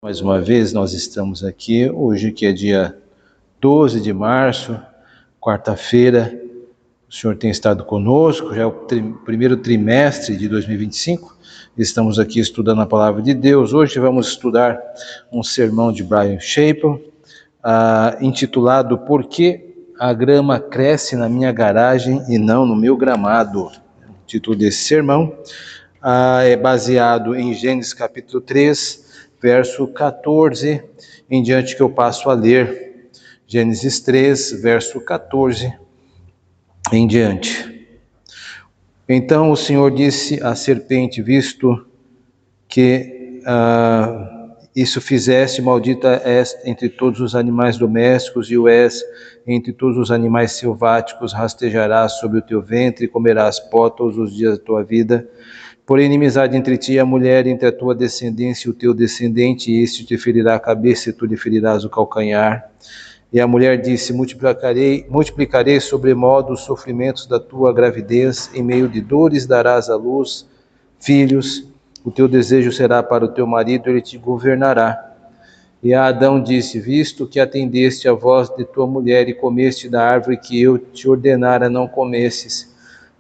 Mais uma vez nós estamos aqui, hoje que é dia 12 de março, quarta-feira. O Senhor tem estado conosco, já é o primeiro trimestre de 2025, estamos aqui estudando a Palavra de Deus. Hoje vamos estudar um sermão de Brian Chappell, intitulado Por que a grama cresce na minha garagem e não no meu gramado? O título desse sermão é baseado em Gênesis capítulo 3, verso 14 em diante, que eu passo a ler. Gênesis 3, verso 14 em diante. Então o Senhor disse à serpente: visto que isso fizeste, maldita és entre todos os animais domésticos, e o és entre todos os animais selváticos, rastejarás sobre o teu ventre, e comerás pó todos os dias da tua vida. Porém, inimizade entre ti e a mulher, entre a tua descendência e o teu descendente, e este te ferirá a cabeça, e tu lhe ferirás o calcanhar. E a mulher disse: multiplicarei sobremodo os sofrimentos da tua gravidez, em meio de dores darás à luz filhos, o teu desejo será para o teu marido, ele te governará. E a Adão disse: visto que atendeste a voz de tua mulher e comeste da árvore que eu te ordenara não comesses,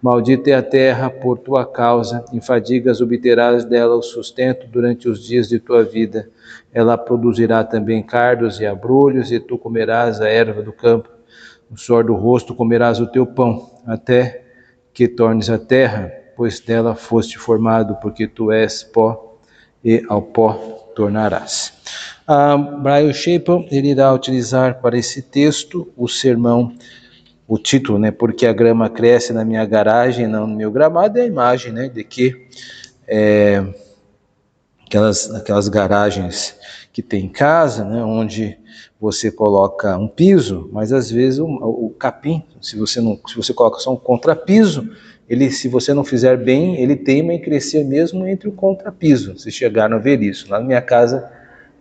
maldita é a terra por tua causa, em fadigas obterás dela o sustento durante os dias de tua vida. Ela produzirá também cardos e abrolhos, e tu comerás a erva do campo. No suor do rosto comerás o teu pão, até que tornes a terra, pois dela foste formado, porque tu és pó, e ao pó tornarás. Brian Chappell, ele irá utilizar para esse texto o sermão, o título, porque a grama cresce na minha garagem, não no meu gramado, é a imagem, de que aquelas garagens que tem em casa, onde você coloca um piso, mas às vezes o capim, se você coloca só um contrapiso, se você não fizer bem, ele teima em crescer mesmo entre o contrapiso. Vocês chegaram a ver isso. Lá na minha casa,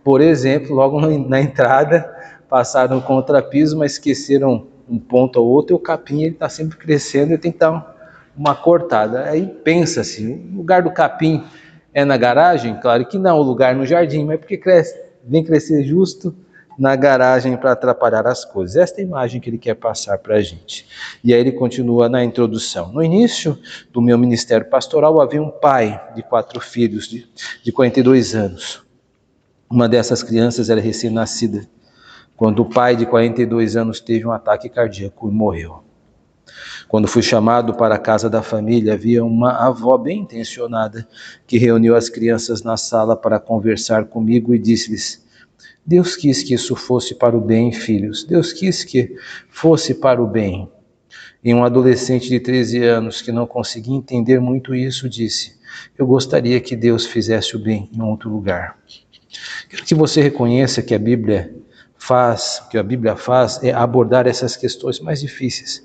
por exemplo, logo na entrada, passaram o contrapiso, mas esqueceram um ponto ou outro, e o capim está sempre crescendo, e tem que dar uma cortada. Aí pensa-se, o lugar do capim é na garagem? Claro que não, o lugar no jardim, mas porque vem crescer justo na garagem para atrapalhar as coisas. Esta é a imagem que ele quer passar para a gente. E aí ele continua na introdução. No início do meu ministério pastoral, havia um pai de 4 filhos, de 42 anos. Uma dessas crianças era recém-nascida, quando o pai de 42 anos teve um ataque cardíaco e morreu. Quando fui chamado para a casa da família, havia uma avó bem intencionada que reuniu as crianças na sala para conversar comigo e disse-lhes: Deus quis que isso fosse para o bem, filhos. Deus quis que fosse para o bem. E um adolescente de 13 anos, que não conseguia entender muito isso, disse: eu gostaria que Deus fizesse o bem em outro lugar. Quero que você reconheça que a Bíblia faz é abordar essas questões mais difíceis.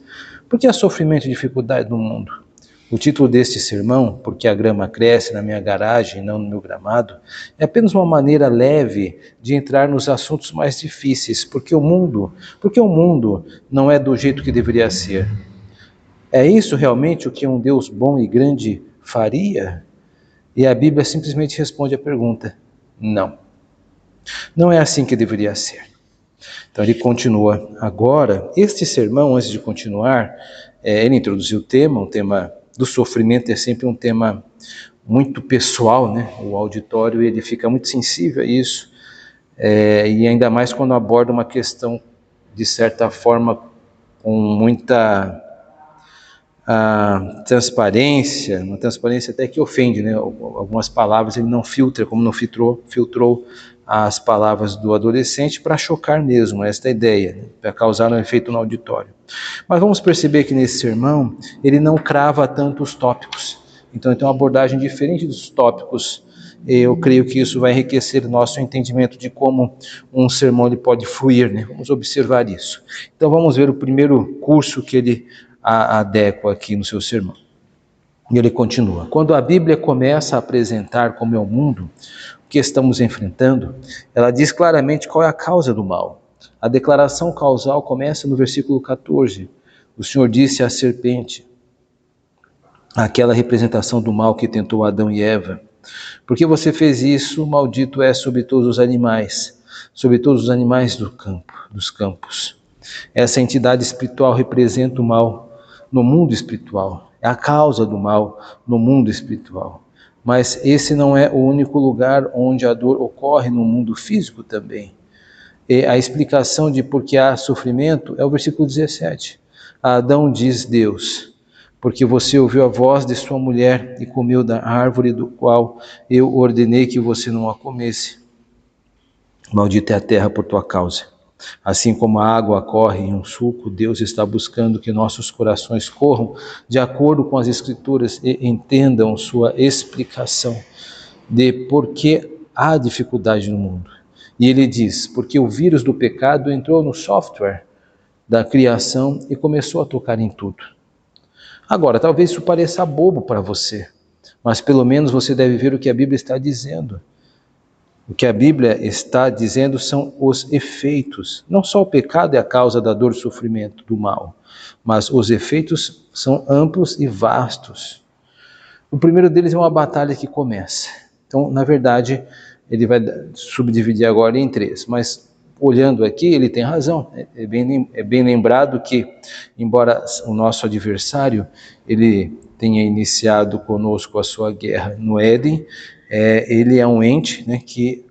Porque há sofrimento e dificuldade no mundo. O título deste sermão, Porque a grama cresce na minha garagem e não no meu gramado, é apenas uma maneira leve de entrar nos assuntos mais difíceis, porque o mundo não é do jeito que deveria ser. É isso realmente o que um Deus bom e grande faria? E a Bíblia simplesmente responde a pergunta: não. Não é assim que deveria ser. Então ele continua agora. Este sermão, antes de continuar, ele introduziu o tema. O tema do sofrimento é sempre um tema muito pessoal, O auditório ele fica muito sensível a isso, e ainda mais quando aborda uma questão, de certa forma, com muita transparência, uma transparência até que ofende, Algumas palavras ele não filtra, como não filtrou as palavras do adolescente, para chocar mesmo, esta ideia, para causar um efeito no auditório. Mas vamos perceber que nesse sermão, ele não crava tanto os tópicos. Então ele tem uma abordagem diferente dos tópicos. Eu creio que isso vai enriquecer o nosso entendimento de como um sermão ele pode fluir, Vamos observar isso. Então vamos ver o primeiro curso que ele adequa aqui no seu sermão. E ele continua: quando a Bíblia começa a apresentar como é o mundo, o que estamos enfrentando, ela diz claramente qual é a causa do mal. A declaração causal começa no versículo 14. O Senhor disse à serpente, aquela representação do mal que tentou Adão e Eva: Porque você fez isso, maldito é sobre todos os animais dos campos. Essa entidade espiritual representa o mal no mundo espiritual, é a causa do mal no mundo espiritual. Mas esse não é o único lugar onde a dor ocorre no mundo físico também. E a explicação de por que há sofrimento é o versículo 17. A Adão diz Deus: porque você ouviu a voz de sua mulher e comeu da árvore do qual eu ordenei que você não a comesse. Maldita é a terra por tua causa. Assim como a água corre em um sulco, Deus está buscando que nossos corações corram de acordo com as Escrituras e entendam sua explicação de por que há dificuldade no mundo. E ele diz, porque o vírus do pecado entrou no software da criação e começou a tocar em tudo. Agora, talvez isso pareça bobo para você, mas pelo menos você deve ver o que a Bíblia está dizendo. O que a Bíblia está dizendo são os efeitos. Não só o pecado é a causa da dor, do sofrimento, do mal, mas os efeitos são amplos e vastos. O primeiro deles é uma batalha que começa. Então, na verdade, ele vai subdividir agora em 3, mas olhando aqui, ele tem razão. É bem lembrado que, embora o nosso adversário ele tenha iniciado conosco a sua guerra no Éden, ele é um ente, né, que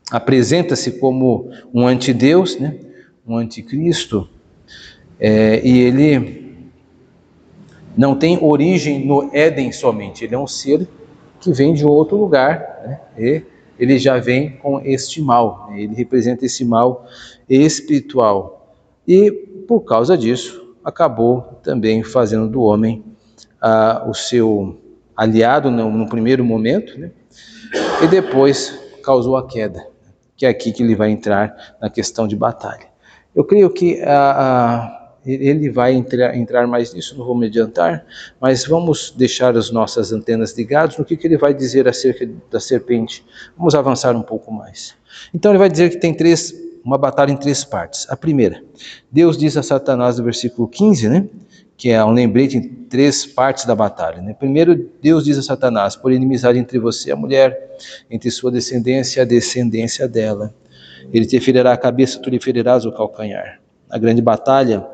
apresenta-se como um antideus, né, um anticristo, e ele não tem origem no Éden somente, ele é um ser que vem de outro lugar, né, e ele já vem com este mal, né, ele representa esse mal espiritual, e por causa disso acabou também fazendo do homem o seu aliado no primeiro momento, né? E depois causou a queda, que é aqui que ele vai entrar na questão de batalha. Eu creio que ele vai entrar mais nisso, não vou me adiantar, mas vamos deixar as nossas antenas ligadas no que ele vai dizer acerca da serpente. Vamos avançar um pouco mais. Então ele vai dizer que tem uma batalha em 3 partes. A primeira, Deus diz a Satanás no versículo 15, né? Que é um lembrete em 3 partes da batalha. Né? Primeiro, Deus diz a Satanás, por inimizade entre você e a mulher, entre sua descendência e a descendência dela. Ele te ferirá a cabeça, tu lhe ferirás o calcanhar. Na grande batalha,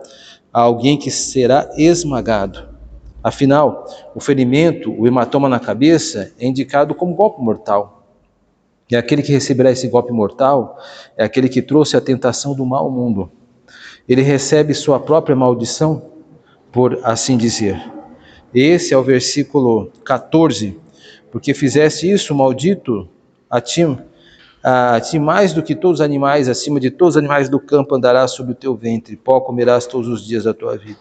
há alguém que será esmagado. Afinal, o ferimento, o hematoma na cabeça, é indicado como golpe mortal. E aquele que receberá esse golpe mortal é aquele que trouxe a tentação do mal ao mundo. Ele recebe sua própria maldição, por assim dizer. Esse é o versículo 14. Porque fizeste isso, maldito, a ti mais do que todos os animais, acima de todos os animais do campo andarás sobre o teu ventre, pó comerás todos os dias da tua vida.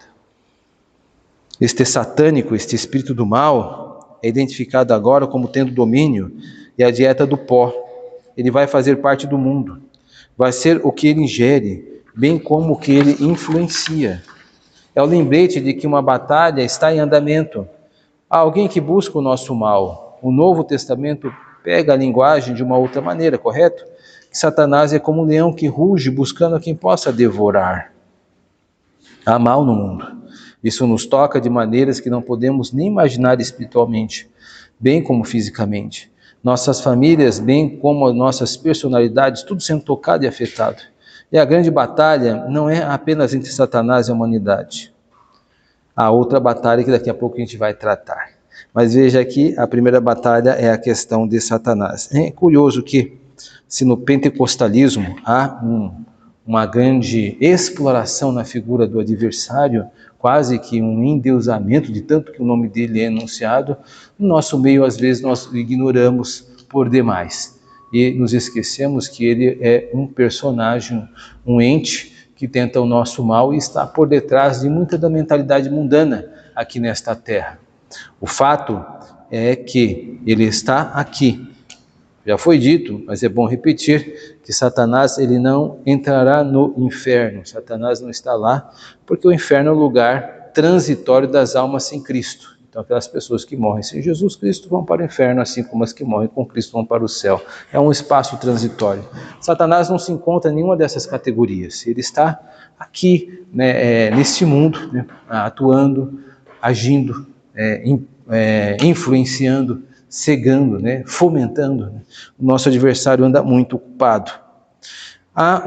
Este satânico, este espírito do mal, é identificado agora como tendo domínio e a dieta do pó. Ele vai fazer parte do mundo. Vai ser o que ele ingere, bem como o que ele influencia. É o lembrete de que uma batalha está em andamento. Há alguém que busca o nosso mal. O Novo Testamento pega a linguagem de uma outra maneira, correto? Que Satanás é como um leão que ruge buscando a quem possa devorar. Há mal no mundo. Isso nos toca de maneiras que não podemos nem imaginar espiritualmente, bem como fisicamente. Nossas famílias, bem como as nossas personalidades, tudo sendo tocado e afetado. E a grande batalha não é apenas entre Satanás e a humanidade. Há outra batalha que daqui a pouco a gente vai tratar. Mas veja aqui, a primeira batalha é a questão de Satanás. É curioso que, se no pentecostalismo há uma grande exploração na figura do adversário, quase que um endeusamento de tanto que o nome dele é enunciado, no nosso meio, às vezes, nós o ignoramos por demais. E nos esquecemos que ele é um personagem, um ente que tenta o nosso mal e está por detrás de muita da mentalidade mundana aqui nesta terra. O fato é que ele está aqui. Já foi dito, mas é bom repetir, que Satanás ele não entrará no inferno. Satanás não está lá, porque o inferno é o lugar transitório das almas sem Cristo. Então aquelas pessoas que morrem sem Jesus Cristo vão para o inferno, assim como as que morrem com Cristo vão para o céu. É um espaço transitório. Satanás não se encontra em nenhuma dessas categorias. Ele está aqui, né, neste mundo, né, atuando, agindo, influenciando, cegando, né, fomentando, né? O nosso adversário anda muito ocupado. Há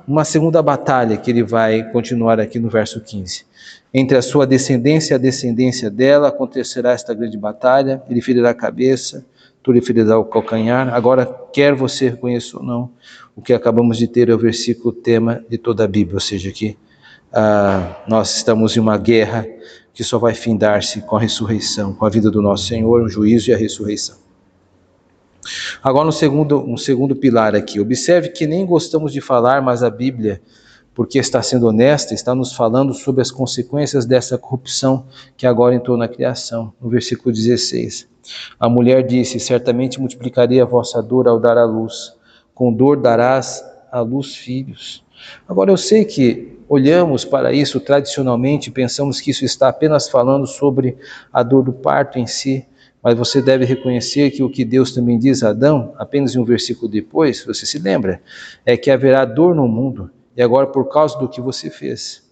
uma segunda batalha que ele vai continuar aqui no verso 15. Entre a sua descendência e a descendência dela acontecerá esta grande batalha, ele ferirá a cabeça, tu lhe ferirá o calcanhar. Agora, quer você reconheça ou não, o que acabamos de ter é o versículo tema de toda a Bíblia, ou seja, que nós estamos em uma guerra que só vai findar-se com a ressurreição, com a vida do nosso Senhor, o juízo e a ressurreição. Agora, um segundo pilar aqui. Observe que nem gostamos de falar, mas a Bíblia, porque está sendo honesta, está nos falando sobre as consequências dessa corrupção que agora entrou na criação. No versículo 16. A mulher disse: certamente multiplicarei a vossa dor ao dar à luz. Com dor darás à luz filhos. Agora, eu sei que olhamos para isso tradicionalmente e pensamos que isso está apenas falando sobre a dor do parto em si, mas você deve reconhecer que o que Deus também diz a Adão, apenas em um versículo depois, você se lembra, é que haverá dor no mundo, e agora por causa do que você fez.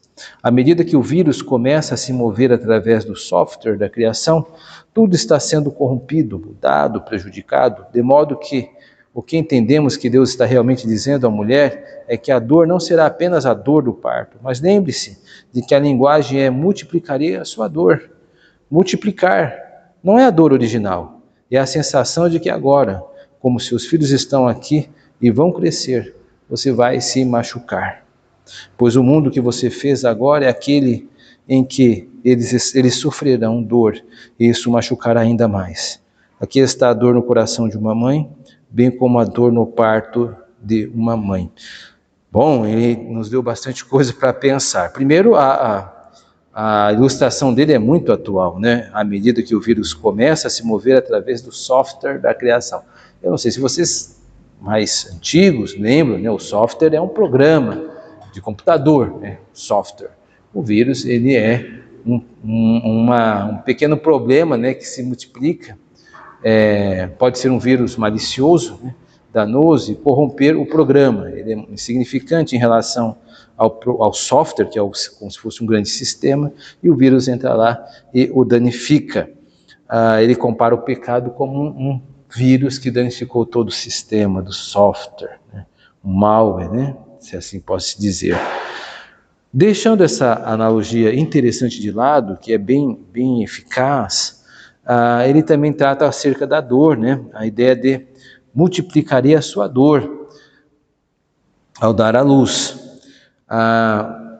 À medida que o vírus começa a se mover através do software da criação, tudo está sendo corrompido, mudado, prejudicado, de modo que o que entendemos que Deus está realmente dizendo à mulher é que a dor não será apenas a dor do parto, mas lembre-se de que a linguagem é multiplicarei a sua dor. Multiplicar não é a dor original, é a sensação de que agora, como seus filhos estão aqui e vão crescer, você vai se machucar. Pois o mundo que você fez agora é aquele em que eles sofrerão dor, e isso machucará ainda mais. Aqui está a dor no coração de uma mãe, bem como a dor no parto de uma mãe. Bom, ele nos deu bastante coisa para pensar. Primeiro, a ilustração dele é muito atual, né? À medida que o vírus começa a se mover através do software da criação. Eu não sei se vocês mais antigos lembram, né? O software é um programa de computador, né? Software. O vírus, ele é um pequeno problema, né, que se multiplica. Pode ser um vírus malicioso, né, danoso, e corromper o programa. Ele é insignificante em relação ao software, que é como se fosse um grande sistema, e o vírus entra lá e o danifica. Ele compara o pecado como um vírus que danificou todo o sistema do software, né? Um malware, né? Se assim posso dizer. Deixando essa analogia interessante de lado, que é bem eficaz, ele também trata acerca da dor, né? A ideia de multiplicaria a sua dor ao dar à luz.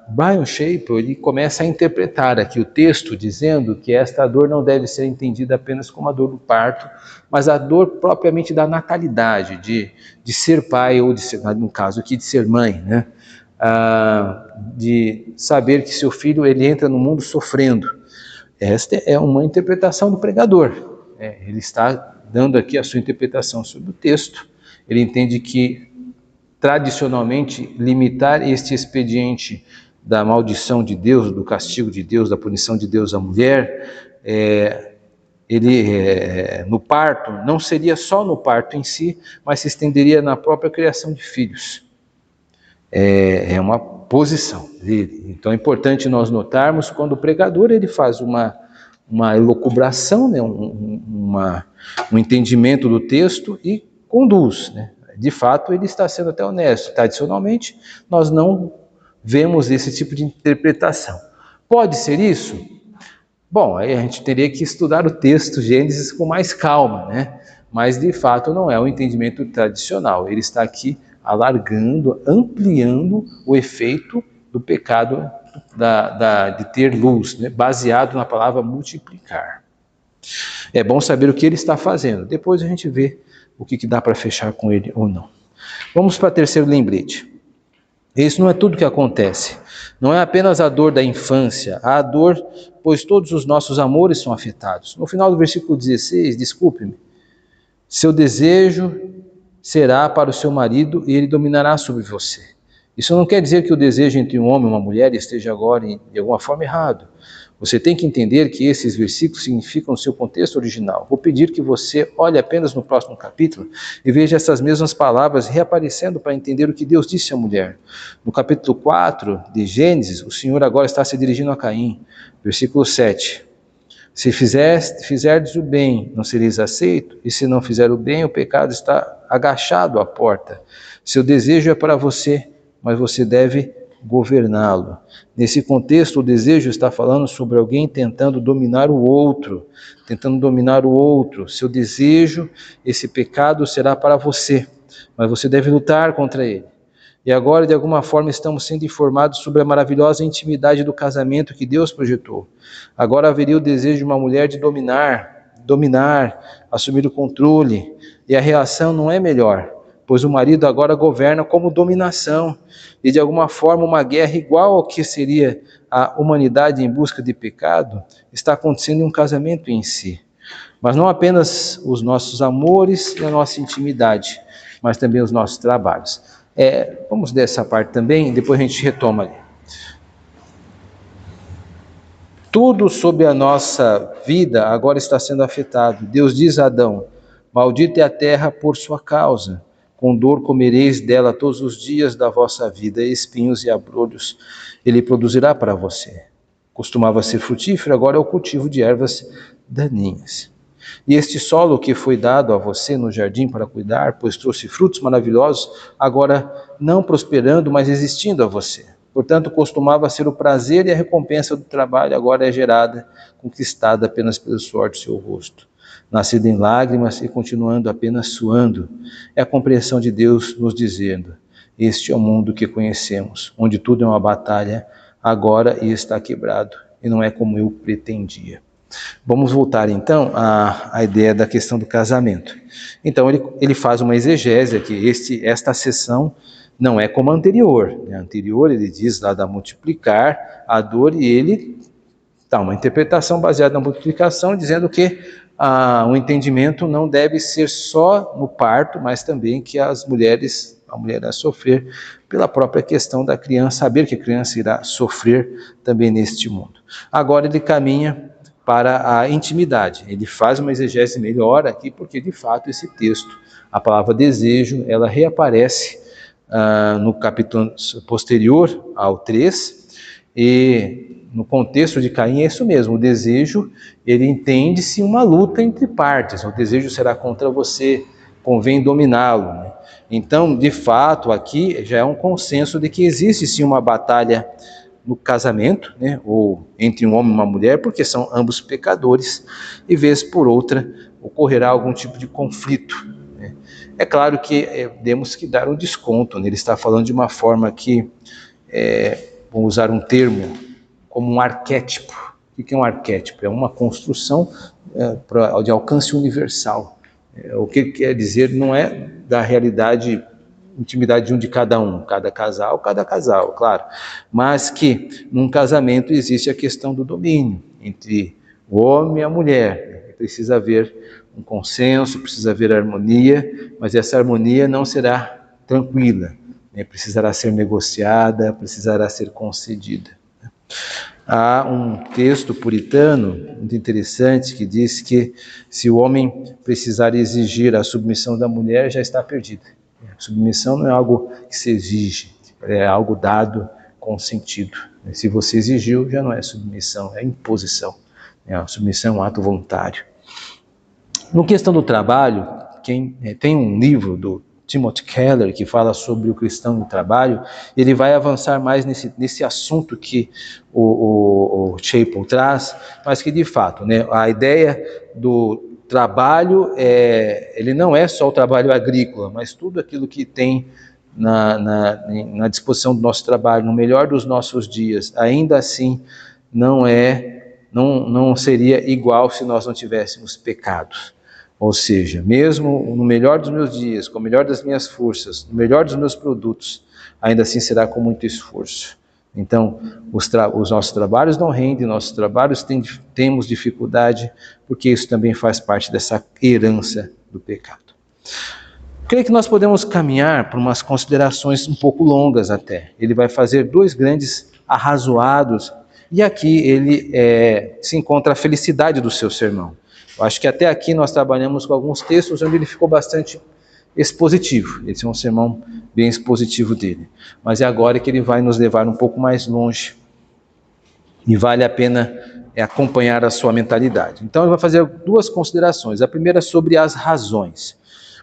Brian Chappell, ele começa a interpretar aqui o texto dizendo que esta dor não deve ser entendida apenas como a dor do parto, mas a dor propriamente da natalidade, de ser pai ou de ser, no caso aqui, de ser mãe, né? De saber que seu filho ele entra no mundo sofrendo. Esta é uma interpretação do pregador. Ele está dando aqui a sua interpretação sobre o texto. Ele entende que, tradicionalmente, limitar este expediente da maldição de Deus, do castigo de Deus, da punição de Deus à mulher, no parto, não seria só no parto em si, mas se estenderia na própria criação de filhos. É uma posição dele. Então é importante nós notarmos quando o pregador ele faz uma elucubração, né, um entendimento do texto e conduz, né? De fato, ele está sendo até honesto. Tradicionalmente, nós não vemos esse tipo de interpretação. Pode ser isso? Bom, aí a gente teria que estudar o texto Gênesis com mais calma, né? Mas, de fato, não é o entendimento tradicional. Ele está aqui alargando, ampliando o efeito do pecado de ter luz, né? Baseado na palavra multiplicar. É bom saber o que ele está fazendo. Depois a gente vê o que dá para fechar com ele ou não. Vamos para o terceiro lembrete. Isso não é tudo que acontece. Não é apenas a dor da infância. Há a dor, pois todos os nossos amores são afetados. No final do versículo 16, desculpe-me, seu desejo será para o seu marido e ele dominará sobre você. Isso não quer dizer que o desejo entre um homem e uma mulher esteja agora de alguma forma errado. Você tem que entender que esses versículos significam o seu contexto original. Vou pedir que você olhe apenas no próximo capítulo e veja essas mesmas palavras reaparecendo para entender o que Deus disse à mulher. No capítulo 4 de Gênesis, o Senhor agora está se dirigindo a Caim. Versículo 7. Se fizerdes o bem, não sereis aceito, e se não fizer o bem, o pecado está agachado à porta. Seu desejo é para você, mas você deve governá-lo. Nesse contexto, o desejo está falando sobre alguém tentando dominar o outro, Seu desejo, esse pecado será para você, mas você deve lutar contra ele. E agora, de alguma forma, estamos sendo informados sobre a maravilhosa intimidade do casamento que Deus projetou. Agora haveria o desejo de uma mulher de dominar, assumir o controle, e a reação não é melhor, pois o marido agora governa como dominação, e de alguma forma uma guerra igual ao que seria a humanidade em busca de pecado, está acontecendo em um casamento em si. Mas não apenas os nossos amores e a nossa intimidade, mas também os nossos trabalhos. Vamos ler essa parte também, e depois a gente retoma ali. Tudo sobre a nossa vida agora está sendo afetado. Deus diz a Adão: maldita é a terra por sua causa. Com dor comereis dela todos os dias da vossa vida, espinhos e abrolhos ele produzirá para você. Costumava ser frutífero, agora é o cultivo de ervas daninhas. E este solo que foi dado a você no jardim para cuidar, pois trouxe frutos maravilhosos, agora não prosperando, mas existindo a você. Portanto, costumava ser o prazer e a recompensa do trabalho, agora é gerada, conquistada apenas pelo suor do seu rosto. Nascida em lágrimas e continuando apenas suando. É a compreensão de Deus nos dizendo: este é o mundo que conhecemos, onde tudo é uma batalha, agora e está quebrado, e não é como eu pretendia. Vamos voltar então à ideia da questão do casamento. Então ele faz uma exegese aqui, esta sessão não é como a anterior. A anterior ele diz lá da multiplicar a dor, e ele dá uma interpretação baseada na multiplicação, dizendo que o entendimento não deve ser só no parto, mas também que a mulher vai sofrer pela própria questão da criança, saber que a criança irá sofrer também neste mundo. Agora ele caminha para a intimidade. Ele faz uma exegese melhor aqui, porque de fato esse texto, a palavra desejo, ela reaparece no capítulo posterior ao 3, e no contexto de Caim é isso mesmo, o desejo, ele entende-se uma luta entre partes, o desejo será contra você, convém dominá-lo, né? Então, de fato, aqui já é um consenso de que existe sim uma batalha no casamento, né, ou entre um homem e uma mulher, porque são ambos pecadores, e vez por outra ocorrerá algum tipo de conflito, né? É claro que temos que dar um desconto, né? Ele está falando de uma forma que, vamos usar um termo, como um arquétipo. O que é um arquétipo? É uma construção de alcance universal. O que ele quer dizer não é da realidade, intimidade de cada casal, claro, mas que num casamento existe a questão do domínio entre o homem e a mulher. Precisa haver um consenso, precisa haver harmonia, mas essa harmonia não será tranquila, né? Precisará ser negociada, precisará ser concedida. Há um texto puritano muito interessante que diz que se o homem precisar exigir a submissão da mulher, já está perdido. A submissão não é algo que se exige, é algo dado, consentido. Se você exigiu, já não é submissão, é imposição. A submissão é um ato voluntário. No questão do trabalho, tem um livro do Timothy Keller que fala sobre o cristão no trabalho. Ele vai avançar mais nesse assunto que o Chappell traz, mas que de fato, né, a ideia do trabalho, ele não é só o trabalho agrícola, mas tudo aquilo que tem na disposição do nosso trabalho, no melhor dos nossos dias, ainda assim não seria igual se nós não tivéssemos pecados. Ou seja, mesmo no melhor dos meus dias, com o melhor das minhas forças, no melhor dos meus produtos, ainda assim será com muito esforço. Então, os nossos trabalhos não rendem, nossos trabalhos temos dificuldade, porque isso também faz parte dessa herança do pecado. Creio que nós podemos caminhar por umas considerações um pouco longas até. Ele vai fazer 2 grandes arrazoados, e aqui ele se encontra a felicidade do seu sermão. Eu acho que até aqui nós trabalhamos com alguns textos onde ele ficou bastante expositivo. Esse é um sermão bem expositivo dele. Mas é agora que ele vai nos levar um pouco mais longe. E vale a pena acompanhar a sua mentalidade. Então ele vai fazer duas considerações. A primeira sobre as razões.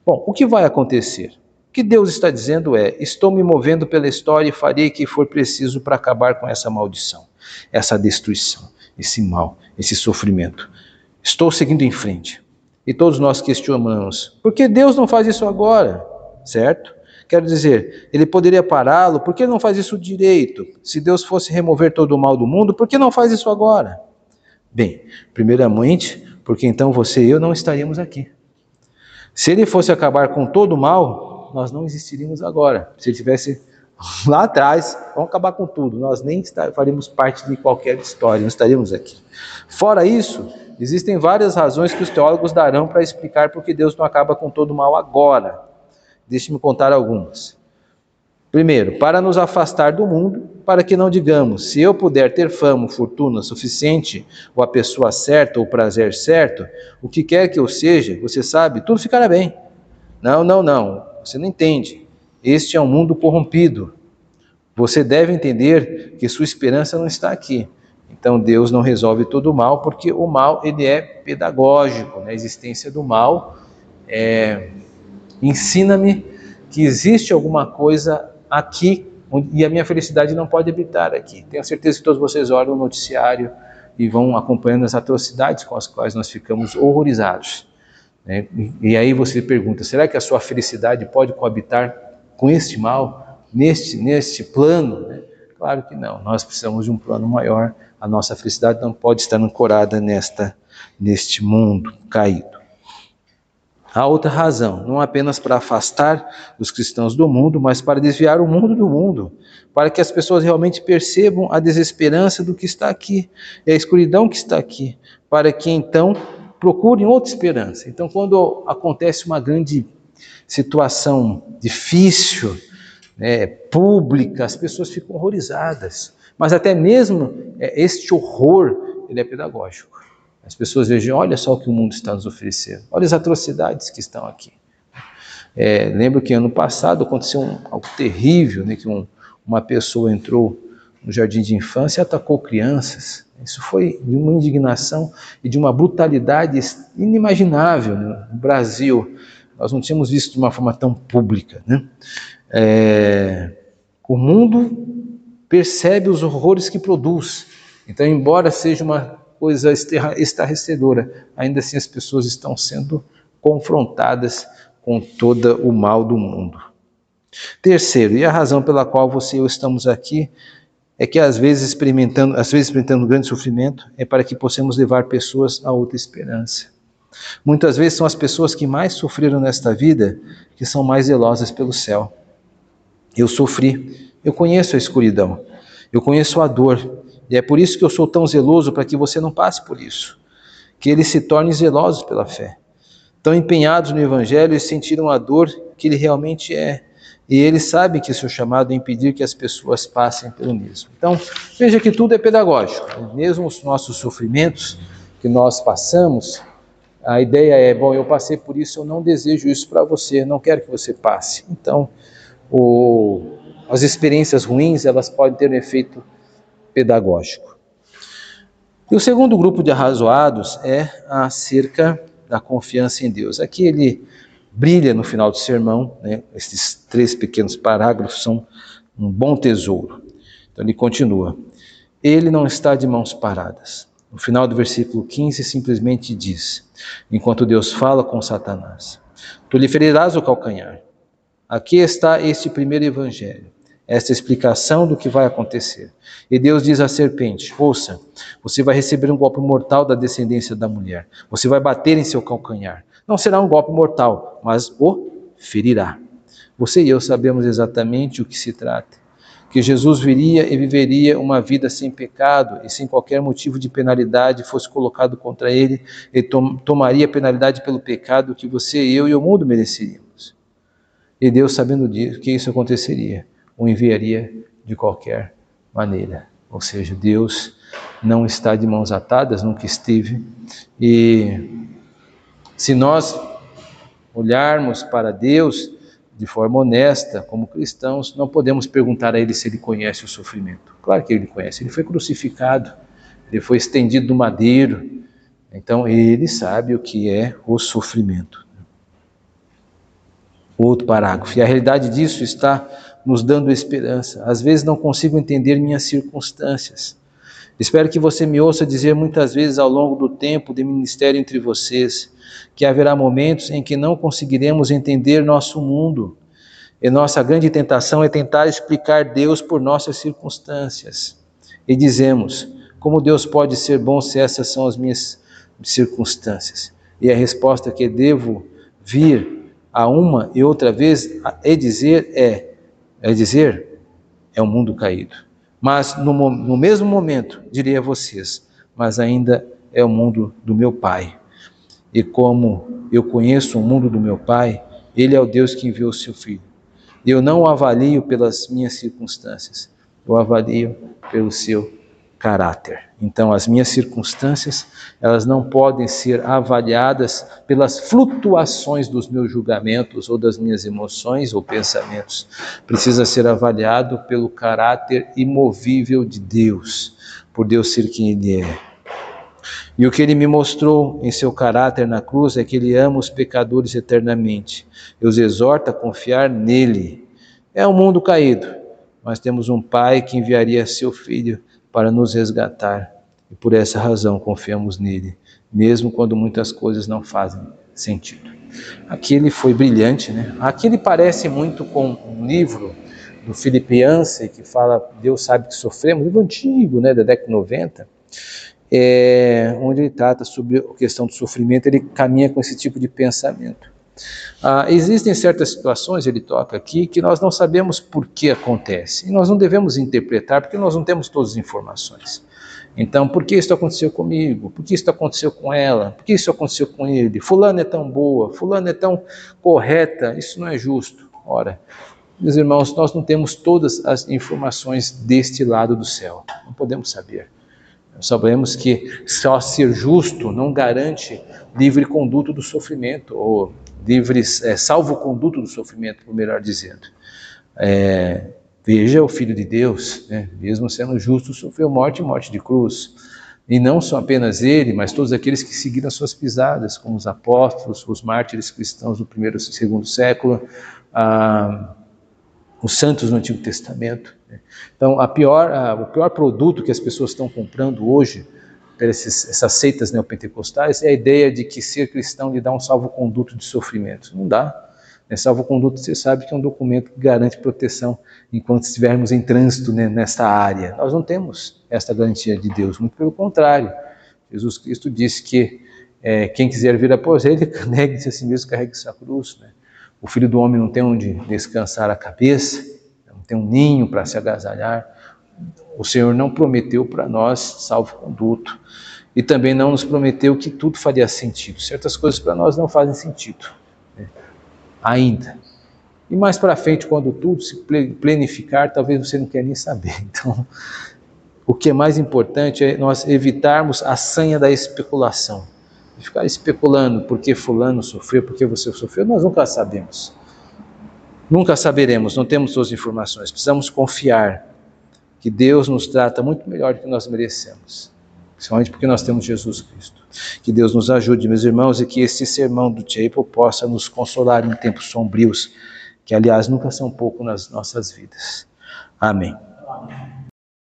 Bom, o que vai acontecer? O que Deus está dizendo é: estou me movendo pela história e farei o que for preciso para acabar com essa maldição, essa destruição, esse mal, esse sofrimento. Estou seguindo em frente. E todos nós questionamos: por que Deus não faz isso agora? Certo? Quero dizer, ele poderia pará-lo, por que não faz isso direito? Se Deus fosse remover todo o mal do mundo, por que não faz isso agora? Bem, primeiramente, porque então você e eu não estaríamos aqui. Se ele fosse acabar com todo o mal, nós não existiríamos agora. Se ele estivesse lá atrás, vamos acabar com tudo, nós nem faríamos parte de qualquer história, não estaríamos aqui. Fora isso, existem várias razões que os teólogos darão para explicar por que Deus não acaba com todo o mal agora. Deixe-me contar algumas. Primeiro, para nos afastar do mundo, para que não digamos: se eu puder ter fama, fortuna suficiente, ou a pessoa certa, ou o prazer certo, o que quer que eu seja, você sabe, tudo ficará bem. Não, você não entende. Este é um mundo corrompido. Você deve entender que sua esperança não está aqui. Então Deus não resolve todo o mal, porque o mal ele é pedagógico, né? A existência do mal ensina-me que existe alguma coisa aqui e a minha felicidade não pode habitar aqui. Tenho certeza que todos vocês olham o noticiário e vão acompanhando as atrocidades com as quais nós ficamos horrorizados. Né? E aí você pergunta: será que a sua felicidade pode coabitar com este mal, neste plano? Né? Claro que não, nós precisamos de um plano maior. A nossa felicidade não pode estar ancorada neste mundo caído. Há outra razão, não apenas para afastar os cristãos do mundo, mas para desviar o mundo do mundo, para que as pessoas realmente percebam a desesperança do que está aqui, e a escuridão que está aqui, para que então procurem outra esperança. Então, quando acontece uma grande situação difícil, pública, as pessoas ficam horrorizadas, mas até mesmo este horror, ele é pedagógico. As pessoas vejam: olha só o que o mundo está nos oferecendo, olha as atrocidades que estão aqui. Lembro que ano passado aconteceu algo terrível, né, que uma pessoa entrou no jardim de infância e atacou crianças. Isso foi de uma indignação e de uma brutalidade inimaginável, né? No Brasil, nós não tínhamos visto de uma forma tão pública, né? O mundo percebe os horrores que produz. Então, embora seja uma coisa estarrecedora, ainda assim as pessoas estão sendo confrontadas com todo o mal do mundo. Terceiro, e a razão pela qual você e eu estamos aqui, é que às vezes experimentando grande sofrimento, é para que possamos levar pessoas a outra esperança. Muitas vezes são as pessoas que mais sofreram nesta vida que são mais zelosas pelo céu. Eu sofri, eu conheço a escuridão, eu conheço a dor, e é por isso que eu sou tão zeloso, para que você não passe por isso, que eles se tornem zelosos pela fé, tão empenhados no Evangelho e sentiram a dor que ele realmente é, e eles sabem que seu chamado é impedir que as pessoas passem pelo mesmo. Então, veja que tudo é pedagógico, mesmo os nossos sofrimentos que nós passamos, a ideia é: bom, eu passei por isso, eu não desejo isso para você, não quero que você passe. Então, as experiências ruins, elas podem ter um efeito pedagógico. E o segundo grupo de arrazoados é acerca da confiança em Deus. Aqui ele brilha no final do sermão, né? Esses 3 pequenos parágrafos são um bom tesouro. Então ele continua: ele não está de mãos paradas. No final do versículo 15 simplesmente diz, enquanto Deus fala com Satanás: tu lhe ferirás o calcanhar. Aqui está este primeiro evangelho, esta explicação do que vai acontecer. E Deus diz à serpente: ouça, você vai receber um golpe mortal da descendência da mulher. Você vai bater em seu calcanhar. Não será um golpe mortal, mas o ferirá. Você e eu sabemos exatamente o que se trata. Que Jesus viria e viveria uma vida sem pecado e sem qualquer motivo de penalidade fosse colocado contra ele, e tomaria penalidade pelo pecado que você, eu e o mundo mereceríamos. E Deus, sabendo disso, que isso aconteceria, o enviaria de qualquer maneira. Ou seja, Deus não está de mãos atadas, nunca esteve. E se nós olharmos para Deus de forma honesta, como cristãos, não podemos perguntar a Ele se Ele conhece o sofrimento. Claro que Ele conhece, Ele foi crucificado, ele foi estendido no madeiro. Então ele sabe o que é o sofrimento. Outro parágrafo. E a realidade disso está nos dando esperança. Às vezes não consigo entender minhas circunstâncias. Espero que você me ouça dizer muitas vezes ao longo do tempo de ministério entre vocês, que haverá momentos em que não conseguiremos entender nosso mundo. E nossa grande tentação é tentar explicar Deus por nossas circunstâncias. E dizemos, como Deus pode ser bom se essas são as minhas circunstâncias? E a resposta que devo vir a uma e outra vez é dizer é um mundo caído. Mas no mesmo momento, diria a vocês, mas ainda é o mundo do meu Pai. E como eu conheço o mundo do meu Pai, Ele é o Deus que enviou o seu Filho. E eu não o avalio pelas minhas circunstâncias, eu avalio pelo seu caráter. Então, as minhas circunstâncias, elas não podem ser avaliadas pelas flutuações dos meus julgamentos ou das minhas emoções ou pensamentos. Precisa ser avaliado pelo caráter imovível de Deus, por Deus ser quem Ele é. E o que Ele me mostrou em seu caráter na cruz é que Ele ama os pecadores eternamente. Eu os exorto a confiar nele. É um mundo caído, mas temos um Pai que enviaria seu Filho para nos resgatar. E por essa razão confiamos nele, mesmo quando muitas coisas não fazem sentido. Aqui ele foi brilhante, né? Aqui ele parece muito com um livro do Philip Yancey, que fala Deus sabe que sofremos, um livro antigo, né, da década de 90, onde ele trata sobre a questão do sofrimento, ele caminha com esse tipo de pensamento. Existem certas situações, ele toca aqui, que nós não sabemos por que acontece, e nós não devemos interpretar, porque nós não temos todas as informações. Então, por que isso aconteceu comigo? Por que isso aconteceu com ela? Por que isso aconteceu com ele? Fulano é tão boa, fulano é tão correta, isso não é justo. Ora, meus irmãos, nós não temos todas as informações deste lado do céu, não podemos saber. Nós sabemos que só ser justo não garante livre conduto do sofrimento, ou salvo-conduto do sofrimento, por melhor dizendo. Veja o Filho de Deus, né? Mesmo sendo justo, sofreu morte e morte de cruz. E não só apenas ele, mas todos aqueles que seguiram as suas pisadas, como os apóstolos, os mártires cristãos do primeiro e segundo século, os santos no Antigo Testamento. Então, o pior produto que as pessoas estão comprando hoje, essas seitas neopentecostais, é a ideia de que ser cristão lhe dá um salvo-conduto de sofrimento. Não dá. Salvo-conduto, você sabe que é um documento que garante proteção enquanto estivermos em trânsito, né, nessa área. Nós não temos esta garantia de Deus, muito pelo contrário. Jesus Cristo disse que quem quiser vir após ele, negue-se a si mesmo, carregue sua cruz, né? O Filho do Homem não tem onde descansar a cabeça, não tem um ninho para se agasalhar. O Senhor não prometeu para nós salvo-conduto. E também não nos prometeu que tudo faria sentido. Certas coisas para nós não fazem sentido, né? Ainda. E mais para frente, quando tudo se planificar, talvez você não queira nem saber. Então, o que é mais importante é nós evitarmos a sanha da especulação. De ficar especulando por que fulano sofreu, por que você sofreu, nós nunca sabemos. Nunca saberemos, não temos todas as informações. Precisamos confiar que Deus nos trata muito melhor do que nós merecemos. Principalmente porque nós temos Jesus Cristo. Que Deus nos ajude, meus irmãos, e que este sermão do Chapel possa nos consolar em tempos sombrios, que aliás nunca são pouco nas nossas vidas. Amém.